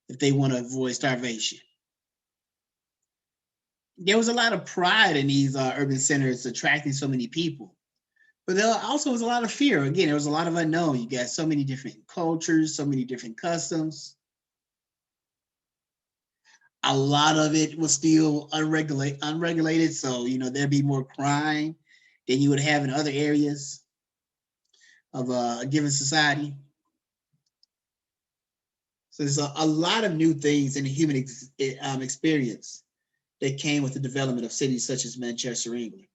if they want to avoid starvation. There was a lot of pride in these urban centers attracting so many people, but there also was a lot of fear. Again, there was a lot of unknown. You got so many different cultures, so many different customs. A lot of it was still unregulated, so there'd be more crime than you would have in other areas of a given society. So there's a lot of new things in the human experience that came with the development of cities such as Manchester, England.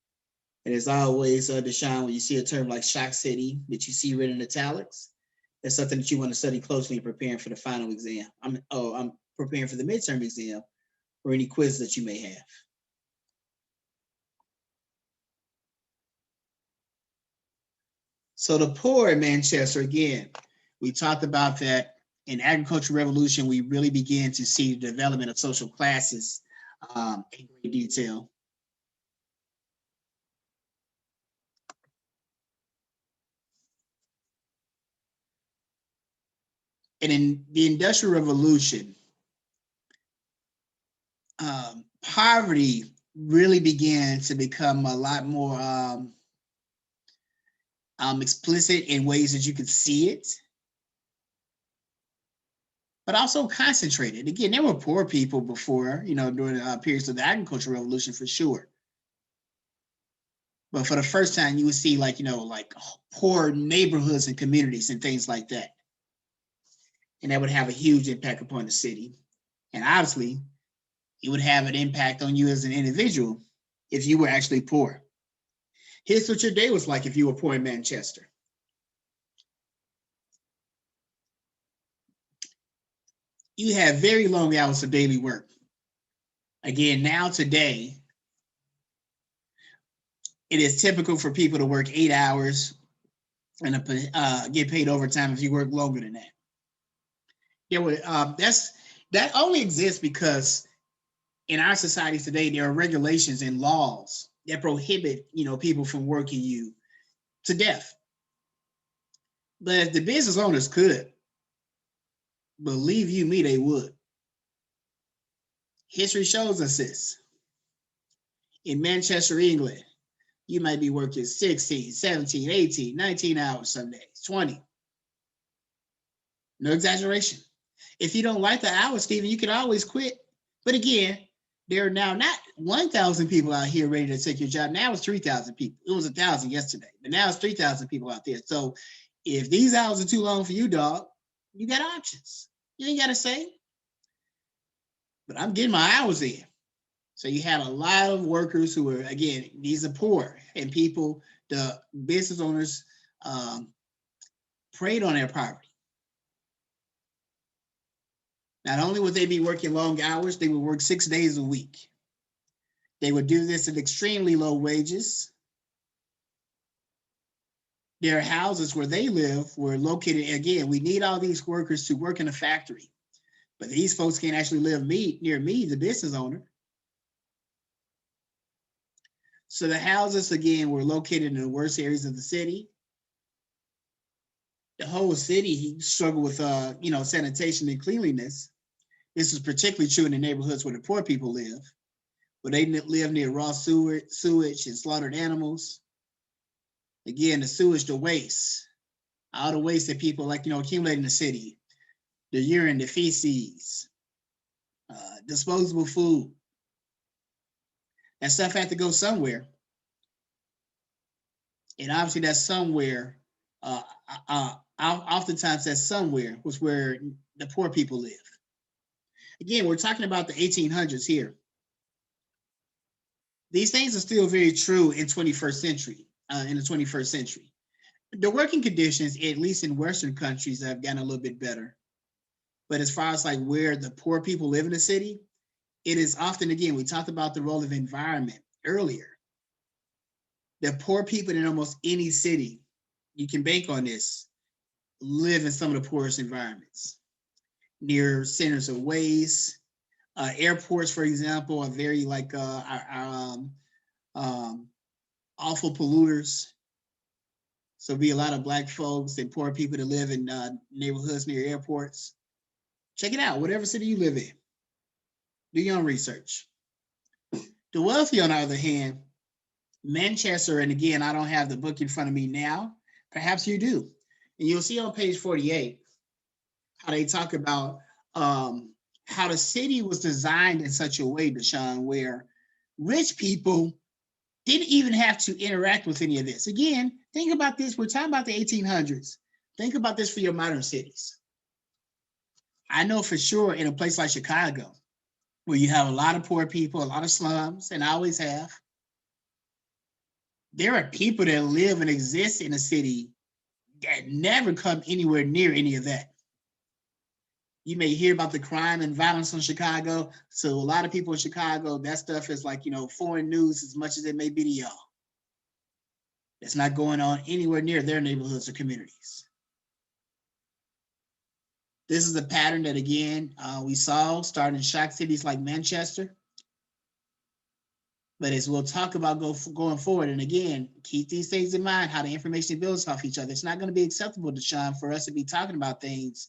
And as always, Deshaun, when you see a term like shock city that you see written in italics, that's something that you want to study closely in preparing for the final exam. I'm preparing for the midterm exam or any quiz that you may have. So the poor in Manchester, again, we talked about that in agricultural revolution, we really began to see the development of social classes in great detail. And in the Industrial Revolution, poverty really began to become a lot more explicit in ways that you could see it, but also concentrated. Again, there were poor people before, during the periods of the agricultural revolution for sure. But for the first time, you would see like poor neighborhoods and communities and things like that. And that would have a huge impact upon the city. And obviously, it would have an impact on you as an individual if you were actually poor. Here's what your day was like if you were poor in Manchester. You have very long hours of daily work. Again, now today, It is typical for people to work 8 hours and get paid overtime if you work longer than that. That only exists because in our society today there are regulations and laws that prohibit people from working you to death. But if the business owners could, believe you me, they would. History shows us this. In Manchester, England, you might be working 16, 17, 18, 19 hours some days, 20. No exaggeration. If you don't like the hours, Stephen, you can always quit. But again, there are now not 1,000 people out here ready to take your job. Now it's 3,000 people. It was 1,000 yesterday, but now it's 3,000 people out there. So if these hours are too long for you, dog, you got options. You ain't got to say, but I'm getting my hours in. So you have a lot of workers who are, again, these are poor and people, the business owners preyed on their poverty. Not only would they be working long hours, they would work 6 days a week. They would do this at extremely low wages. Their houses where they live were located, again, we need all these workers to work in a factory, but these folks can't actually live near me, the business owner. So the houses, again, were located in the worst areas of the city. The whole city struggled with, sanitation and cleanliness. This is particularly true in the neighborhoods where the poor people live, where they live near raw sewage and slaughtered animals. Again, the sewage, the waste, all the waste that people accumulate in the city, the urine, the feces, disposable food. That stuff had to go somewhere. And obviously that somewhere, oftentimes that somewhere was where the poor people live. Again, we're talking about the 1800s here. These things are still very true in 21st century, in the 21st century. The working conditions, at least in Western countries, have gotten a little bit better. But as far as like where the poor people live in the city, it is often, again, we talked about the role of environment earlier. The poor people in almost any city, you can bank on this, live in some of the poorest environments. Near centers of waste, airports, for example, are very awful polluters. So be a lot of Black folks and poor people that live in neighborhoods near airports. Check it out, whatever city you live in. Do your own research. The wealthy, on the other hand, Manchester, and again, I don't have the book in front of me now. Perhaps you do. And you'll see on page 48 how they talk about how the city was designed in such a way, Deshaun, where rich people didn't even have to interact with any of this. Again, think about this. We're talking about the 1800s. Think about this for your modern cities. I know for sure in a place like Chicago, where you have a lot of poor people, a lot of slums, and always have, there are people that live and exist in a city that never come anywhere near any of that. You may hear about the crime and violence in Chicago. So a lot of people in Chicago, that stuff is like, foreign news as much as it may be to y'all. It's not going on anywhere near their neighborhoods or communities. This is a pattern that, again, we saw starting in shock cities like Manchester. But as we'll talk about going forward, and again, keep these things in mind, how the information builds off each other. It's not going to be acceptable, Deshaun, for us to be talking about things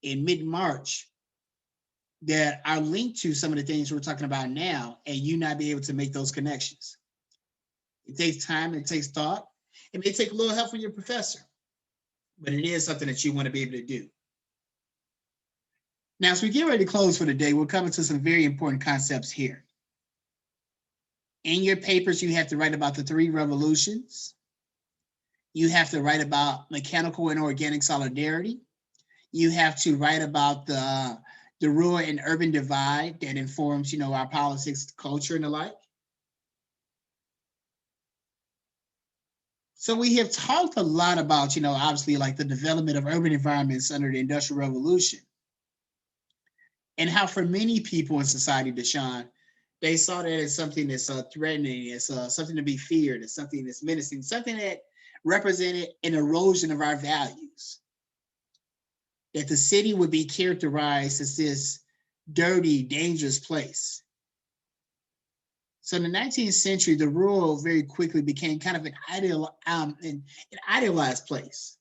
in mid-March that are linked to some of the things we're talking about now, and you not be able to make those connections. It takes time, it takes thought. It may take a little help from your professor, but it is something that you want to be able to do. Now, as we get ready to close for the day, we're coming to some very important concepts here. In your papers, you have to write about the 3 revolutions. You have to write about mechanical and organic solidarity. You have to write about the rural and urban divide that informs, our politics, culture, and the like. So we have talked a lot about, obviously like the development of urban environments under the Industrial Revolution, and how for many people in society, Deshaun, They saw that as something that's threatening, as something to be feared, as something that's menacing, something that represented an erosion of our values. That the city would be characterized as this dirty, dangerous place. So in the 19th century, the rural very quickly became kind of an idealized place.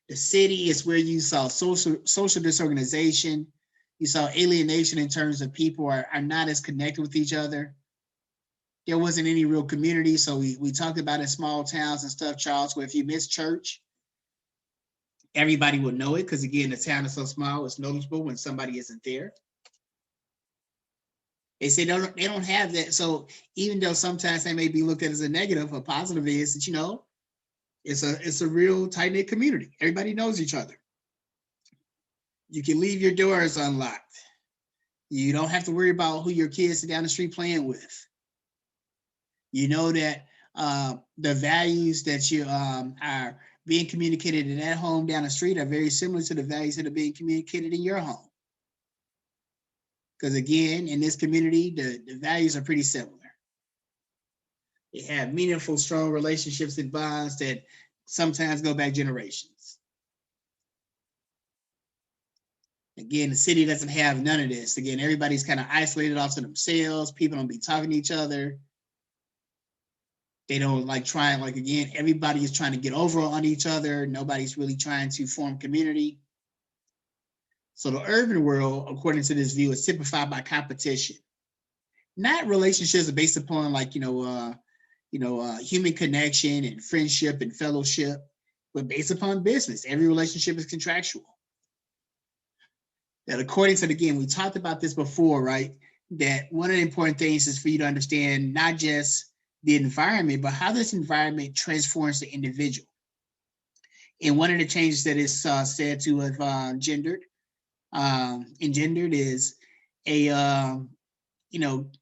The city is where you saw social disorganization, you saw alienation in terms of people are not as connected with each other. There wasn't any real community. So we talked about in small towns and stuff, Charles, where if you miss church, everybody will know it because, again, the town is so small, it's noticeable when somebody isn't there. They say they don't have that. So even though sometimes they may be looked at as a negative, a positive is that, it's a real tight-knit community. Everybody knows each other. You can leave your doors unlocked. You don't have to worry about who your kids are down the street playing with. You know that the values that you are being communicated in that home down the street are very similar to the values that are being communicated in your home. Because again, in this community, the values are pretty similar. They have meaningful, strong relationships and bonds that sometimes go back generations. Again, the city doesn't have none of this. Again, everybody's kind of isolated off to themselves. People don't be talking to each other. They don't again, everybody is trying to get over on each other. Nobody's really trying to form community. So the urban world, according to this view, is typified by competition. Not relationships based upon human connection and friendship and fellowship, but based upon business. Every relationship is contractual. That according to, again, we talked about this before, right? That one of the important things is for you to understand not just the environment, but how this environment transforms the individual. And one of the changes that is said to have engendered is a,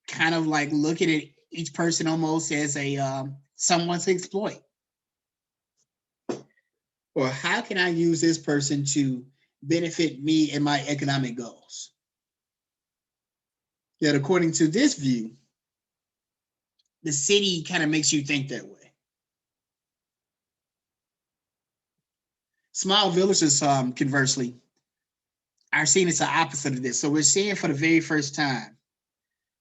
kind of like looking at each person almost as a someone to exploit. Or how can I use this person to benefit me and my economic goals? That according to this view, the city kind of makes you think that way. Small villages, conversely, are seen as the opposite of this. So we're seeing for the very first time,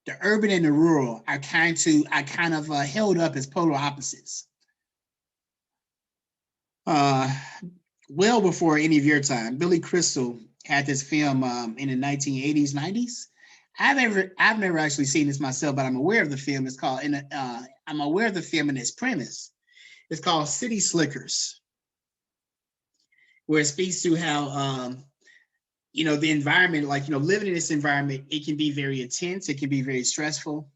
the urban and the rural are kind of held up as polar opposites. Well before any of your time, Billy Crystal had this film in the 1980s, 90s. I've never actually seen this myself, but I'm aware of the film. I'm aware of the film and its premise. It's called City Slickers, where it speaks to how the environment, living in this environment, it can be very intense, it can be very stressful.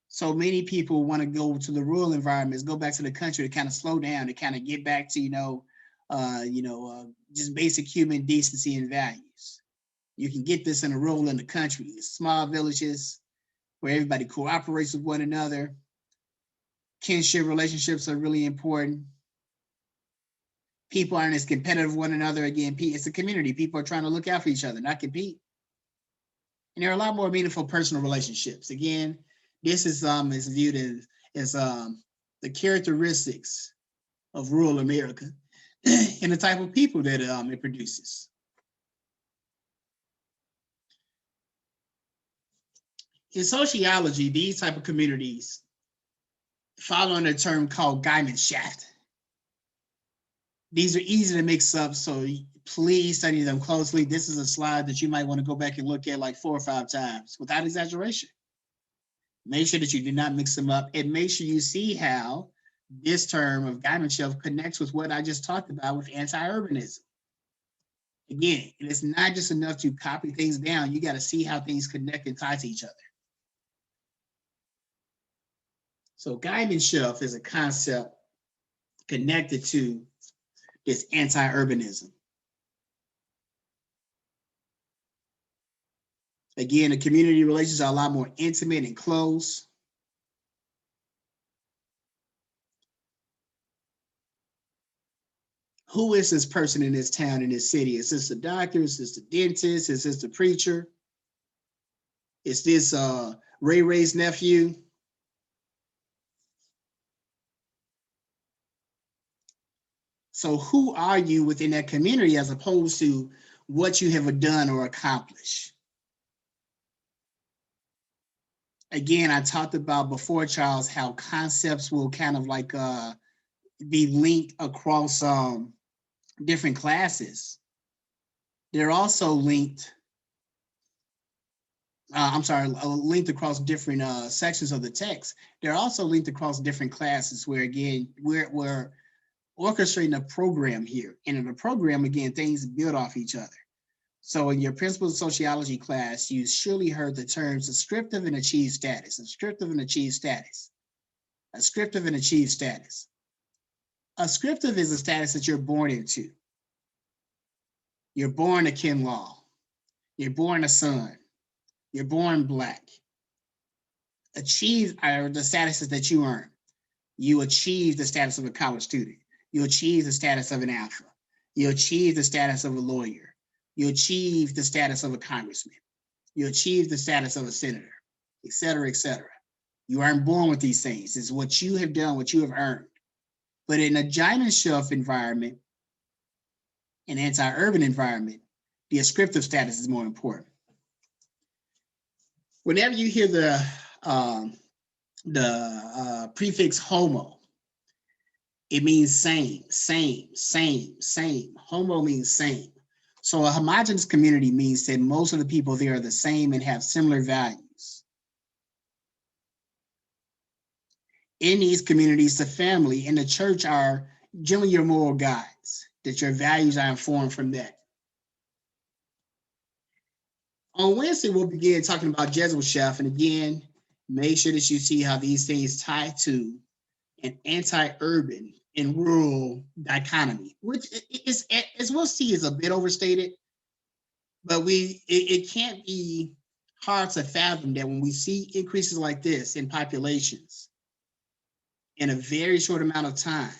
So many people want to go to the rural environments, go back to the country to kind of slow down, to kind of get back to just basic human decency and values. You can get this in a rural in the country, small villages where everybody cooperates with one another. Kinship relationships are really important. People aren't as competitive with one another. Again, it's a community. People are trying to look out for each other, not compete. And there are a lot more meaningful personal relationships. Again, this is viewed as the characteristics of rural America and the type of people that it produces. In sociology, these type of communities follow on a term called Gemeinschaft. These are easy to mix up, so please study them closely. This is a slide that you might want to go back and look at like 4 or 5 times without exaggeration. Make sure that you do not mix them up, and make sure you see how this term of Gemeinschaft connects with what I just talked about with anti-urbanism. Again, it's not just enough to copy things down. You got to see how things connect and tie to each other. So Gemeinschaft is a concept connected to this anti-urbanism. Again, the community relations are a lot more intimate and close. Who is this person in this town, in this city? Is this the doctor? Is this the dentist? Is this the preacher? Is this Ray Ray's nephew? So who are you within that community as opposed to what you have done or accomplished? Again, I talked about before, Charles, how concepts will kind of like be linked across different classes. They're also linked, linked across different sections of the text. They're also linked across different classes where, again, we're orchestrating a program here. And in the program, again, things build off each other. So in your principles of sociology class, you surely heard the terms descriptive and achieved status, descriptive and achieved status, ascriptive and achieved status. Ascriptive is a status that you're born into. You're born a kin law. You're born a son. You're born Black. Achieved are the statuses that you earn. You achieve the status of a college student. You achieve the status of an alpha. You achieve the status of a lawyer. You achieve the status of a congressman. You achieve the status of a senator, et cetera, et cetera. You aren't born with these things. It's what you have done, what you have earned. But in a giant shelf environment, an anti-urban environment, the ascriptive status is more important. Whenever you hear the prefix homo, it means same, same, same, same. Homo means same. So a homogeneous community means that most of the people there are the same and have similar values. In these communities, the family and the church are generally your moral guides, that your values are informed from that. On Wednesday, we'll begin talking about Jesuit, and again, make sure that you see how these things tie to an anti-urban and rural dichotomy, which is, as we'll see, is a bit overstated, but it can't be hard to fathom that when we see increases like this in populations in a very short amount of time,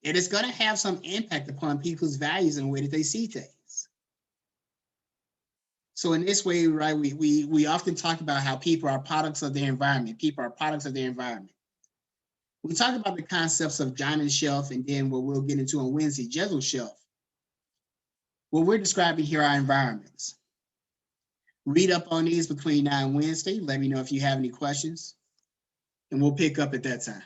it is going to have some impact upon people's values and the way that they see things. So in this way, right, we often talk about how people are products of their environment. People are products of their environment. We talk about the concepts of giant shelf, and then what we'll get into on Wednesday, Jesuit shelf. What we're describing here are environments. Read up on these between now and Wednesday. Let me know if you have any questions, and we'll pick up at that time.